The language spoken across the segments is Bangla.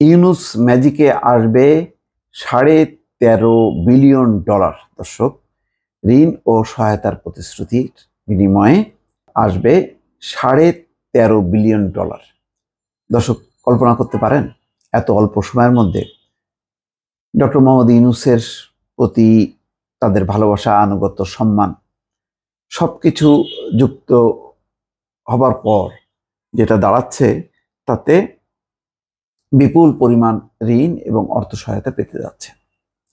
ইউনুস ম্যাজিকে আসবে $13.5 বিলিয়ন। দর্শক, ঋণ ও সহায়তার প্রতিশ্রুতির বিনিময়ে আসবে $13.5 বিলিয়ন। দর্শক, কল্পনা করতে পারেন এত অল্প সময়ের মধ্যে ডক্টর মোহাম্মদ ইউনুসের প্রতি তাদের ভালোবাসা, আনুগত্য, সম্মান সবকিছু যুক্ত হবার পর যেটা দাঁড়াচ্ছে, তাতে বিপুল পরিমাণ ঋণ এবং অর্থ সহায়তা পেতে যাচ্ছে।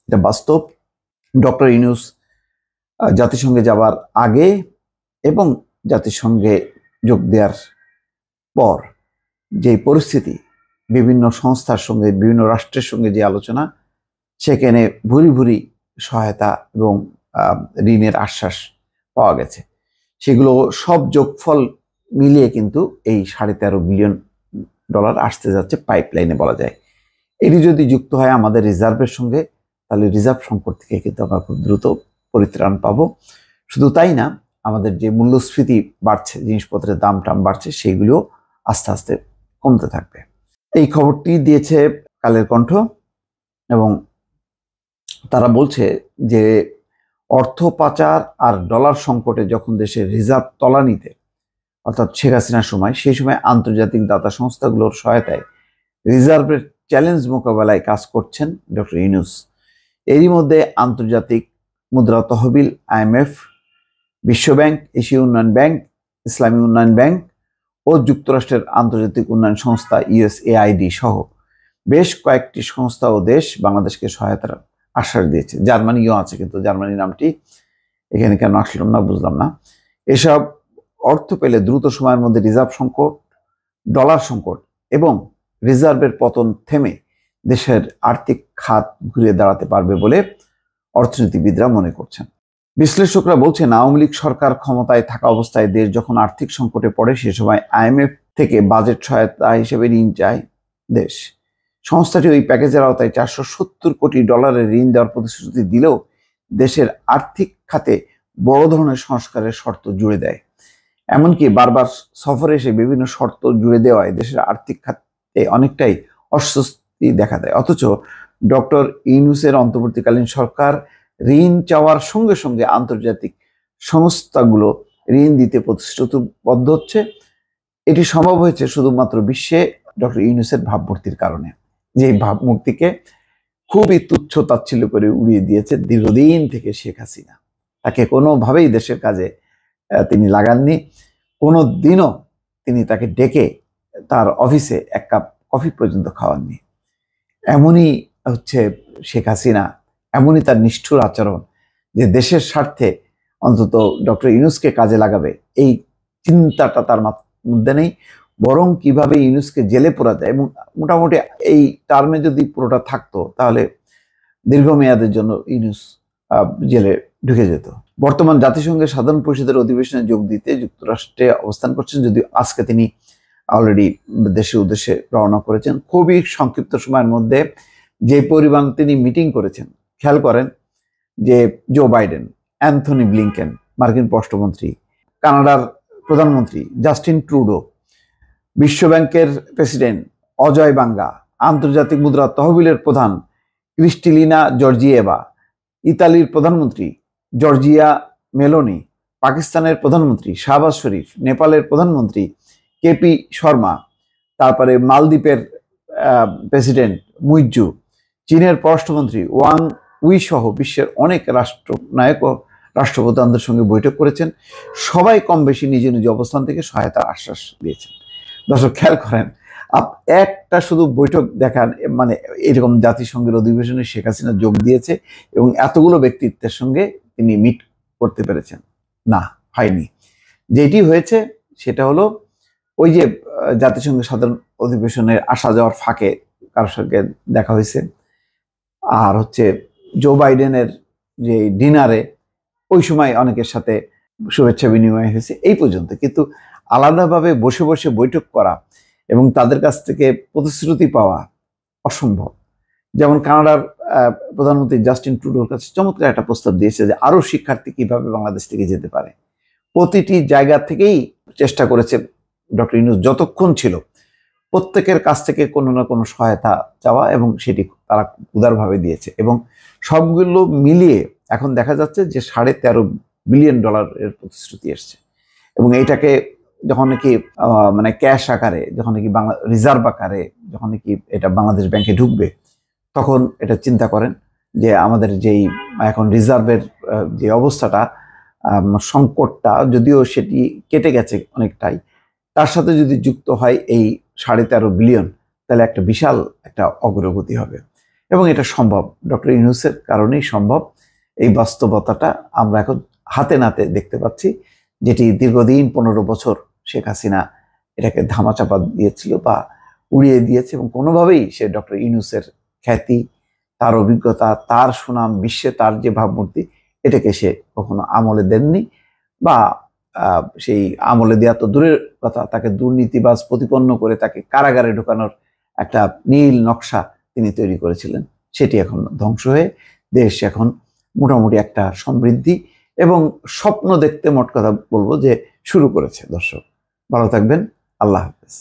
এটা বাস্তব। ডক্টর ইউনুস জাতিসংঘে যাবার আগে এবং জাতিসংঘে যোগ দেওয়ার পর যে পরিস্থিতি, বিভিন্ন সংস্থার সঙ্গে, বিভিন্ন রাষ্ট্রের সঙ্গে যে আলোচনা, সেখানে ভুরি ভুরি সহায়তা এবং ঋণের আশ্বাস পাওয়া গেছে। সেগুলো সব যোগফল মিলিয়ে কিন্তু এই $13.5 বিলিয়ন আসতে যাচ্ছে পাইপলাইনে বলা যায়। এটি যদি যুক্ত হয় আমাদের রিজার্ভের সঙ্গে, তাহলে রিজার্ভ সংকট থেকে কিন্তু আমরা খুব দ্রুত পরিত্রাণ পাবো। শুধু তাই না, আমাদের যে মূল্যস্ফীতি বাড়ছে, জিনিসপত্রের দাম টাম বাড়ছে, সেগুলো আস্তে আস্তে কমতে থাকবে। এই খবরটি দিয়েছে কালের কণ্ঠ এবং তারা বলছে যে অর্থ পাচার আর ডলার সংকটে যখন দেশের রিজার্ভ তলানিতে, অর্থাৎ শেখ হাসিনার সময়, সেই সময় আন্তর্জাতিক দাতা সংস্থাগুলোর সহায়তায় রিজার্ভের চ্যালেঞ্জ মোকাবেলায় কাজ করছেন ডক্টর ইউনুস। এরই মধ্যে আন্তর্জাতিক মুদ্রা তহবিল, IMF, বিশ্বব্যাংক, এশীয় উন্নয়ন ব্যাংক, ইসলামী উন্নয়ন ব্যাংক ও যুক্তরাষ্ট্রের আন্তর্জাতিক উন্নয়ন সংস্থা USAID সহ বেশ কয়েকটি সংস্থা ও দেশ বাংলাদেশকে সহায়তার আশ্বাস দিয়েছে। জার্মানিও আছে, কিন্তু জার্মানির নামটি এখানে কেন আসলাম না বুঝলাম না। এসব অর্থ পেলে দ্রুত সময়ের মধ্যে রিজার্ভ সংকট, ডলার সংকট এবং রিজার্ভের পতন থেমে দেশের আর্থিক খাত ঘুরে দাঁড়াতে পারবে বলে অর্থনীতিবিদরা মনে করছেন। বিশ্লেষকরা বলছেন, আওয়ামী লীগ সরকার ক্ষমতায় থাকা অবস্থায় দেশ যখন আর্থিক সংকটে পড়ে, সে সময় IMF থেকে বাজেট সহায়তা হিসেবে ঋণ চায় দেশ। সংস্থাটি ওই প্যাকেজের আওতায় $470 কোটি ঋণ দেওয়ার প্রতিশ্রুতি দিলেও দেশের আর্থিক খাতে বড় ধরনের সংস্কারের শর্ত জুড়ে দেয়। এমনকি বারবার সফরে এসে বিভিন্ন শর্ত জুড়ে দেওয়ায় দেশের আর্থিক খাতে অনেকটাই অস্বস্তি দেখা দেয়। অথচ ডক্টর ইউনুসের অন্তর্বর্তীকালীন সরকার ঋণ চাওয়ার সঙ্গে সঙ্গে আন্তর্জাতিক সংস্থাগুলো ঋণ দিতে প্রতিশ্রুতিবদ্ধ হচ্ছে। এটি সম্ভব হয়েছে শুধুমাত্র বিশ্বে ডক্টর ইউনুসের ভাবমূর্তির কারণে, যে ভাবমূর্তিকে খুবই তুচ্ছ তাচ্ছিল্য করে উড়িয়ে দিয়েছে দীর্ঘদিন থেকে শেখ হাসিনা। তাকে কোনোভাবেই দেশের কাজে তিনি লাগাননি। কোনো দিনও তিনি তাকে ডেকে তার অফিসে এক কাপ কফি পর্যন্ত খাওয়াননি। এমনই হচ্ছে শেখ হাসিনা, এমনই তার নিষ্ঠুর আচরণ যে দেশের স্বার্থে অন্তত ডক্টর ইউনুসকে কাজে লাগাবে এই চিন্তাটা তার মধ্যে নেই। বরং কিভাবে ইউনুসকে জেলে পোরা যায়, এবং মোটামুটি এই টার্মে যদি পুরোটা থাকতো তাহলে দীর্ঘমেয়াদের জন্য ইউনুস জেলে ঢুকে যেত। বর্তমান জাতিসংঘের সাধারণ পরিষদের অধিবেশনে যোগ দিতে যুক্তরাষ্ট্রে অবস্থান করছেন, যদিও আজকে তিনি অলরেডি দেশের উদ্দেশ্যে রওনা করেছেন। খুবই সংক্ষিপ্ত সময়ের মধ্যে যে পরিমাণ তিনি মিটিং করেছেন, খেয়াল করেন যে জো বাইডেন, অ্যান্থনি ব্লিংকেন মার্কিন পররাষ্ট্রমন্ত্রী, কানাডার প্রধানমন্ত্রী জাস্টিন ট্রুডো, বিশ্বব্যাংকের প্রেসিডেন্ট অজয় বাঙ্গা, আন্তর্জাতিক মুদ্রা তহবিলের প্রধান ক্রিস্টিলিনা জর্জিয়েভা, ইতালির প্রধানমন্ত্রী জর্জিয়া মেলোনি, পাকিস্তানের প্রধানমন্ত্রী শাহবাজ শরীফ, নেপালের প্রধানমন্ত্রী KP শর্মা, তারপরে মালদ্বীপের প্রেসিডেন্ট মুইজ্জু, চীনের পররাষ্ট্রমন্ত্রী ওয়াং উই সহ বিশ্বের অনেক রাষ্ট্রনায়ক ও রাষ্ট্রপ্রধানদের সঙ্গে বৈঠক করেছেন। সবাই কম বেশি নিজ নিজ অবস্থান থেকে সহায়তার আশ্বাস দিয়েছেন। দর্শক, খেয়াল করেন, একটা শুধু বৈঠক দেখান, মানে এরকম জাতিসংঘের অধিবেশনে শেখ হাসিনা যোগ দিয়েছে এবং এতগুলো ব্যক্তিত্বের সঙ্গে তিনি মিট করতে পেরেছেন? না, হয়নি। যেটি হয়েছে সেটা হলো ওই যে জাতিসংঘের সাধারণ অধিবেশনের আসা যাওয়ার ফাঁকে কারোর সঙ্গে দেখা হয়েছে, আর হচ্ছে জো বাইডেনের যে ডিনারে ওই সময় অনেকের সাথে শুভেচ্ছা বিনিময় হয়েছে, এই পর্যন্ত। কিন্তু আলাদাভাবে বসে বসে বৈঠক করা এবং তাদের কাছ থেকে প্রতিশ্রুতি পাওয়া অসম্ভব। যেমন কানাডার প্রধানমন্ত্রী জাস্টিন ট্রুডোর কাছে চমৎকার একটা প্রস্তাব দিয়েছে যে আরো শিক্ষার্থী কিভাবে বাংলাদেশ থেকে যেতে পারে। প্রতিটি জায়গা থেকেই চেষ্টা করেছে ডক্টর ইউনুস যতক্ষণ ছিল প্রত্যেকের কাছ থেকে কোনো না কোনো সহায়তা চাওয়া, এবং সেটি তারা উদারভাবে দিয়েছে। এবং সবগুলো মিলিয়ে এখন দেখা যাচ্ছে যে $13.5 বিলিয়ন প্রতিশ্রুতি এসছে। এবং এইটাকে যখন নাকি মানে ক্যাশ আকারে, যখন নাকি রিজার্ভ আকারে যখন নাকি এটা বাংলাদেশ ব্যাংকে ঢুকবে, তখন এটা চিন্তা করেন যে আমাদের যেই এখন রিজার্ভের যে অবস্থাটা, সংকটটা যদিও সেটি কেটে গেছে অনেকটাই, তার সাথে যদি যুক্ত হয় এই 13.5 বিলিয়ন, তাহলে একটা বিশাল একটা অগ্রগতি হবে। এবং এটা সম্ভব, ডক্টর ইউনূসের কারণেই সম্ভব। এই বাস্তবতাটা আমরা এখন হাতে নাতে দেখতে পাচ্ছি, যেটি দীর্ঘদিন 15 বছর শেখ হাসিনা এটাকে ধামাচাপা দিয়েছিল বা উড়িয়ে দিয়েছে, এবং কোনোভাবেই সে ডক্টর ইউনূসের খ্যাতি, তার অভিজ্ঞতা, তার সুনাম, বিশ্বে তার যে ভাবমূর্তি, এটাকে সে কখনো আমলে দেননি। বা সেই আমলে দেওয়া তো দূরের কথা, তাকে দুর্নীতিবাজ প্রতিপন্ন করে তাকে কারাগারে ঢোকানোর একটা নীল নকশা তিনি তৈরি করেছিলেন। সেটি এখন ধ্বংস হয়ে দেশ এখন মোটামুটি একটা সমৃদ্ধি এবং স্বপ্ন দেখতে, মোট কথা বলবো যে, শুরু করেছে। দর্শক ভালো থাকবেন, আল্লাহ হাফেজ।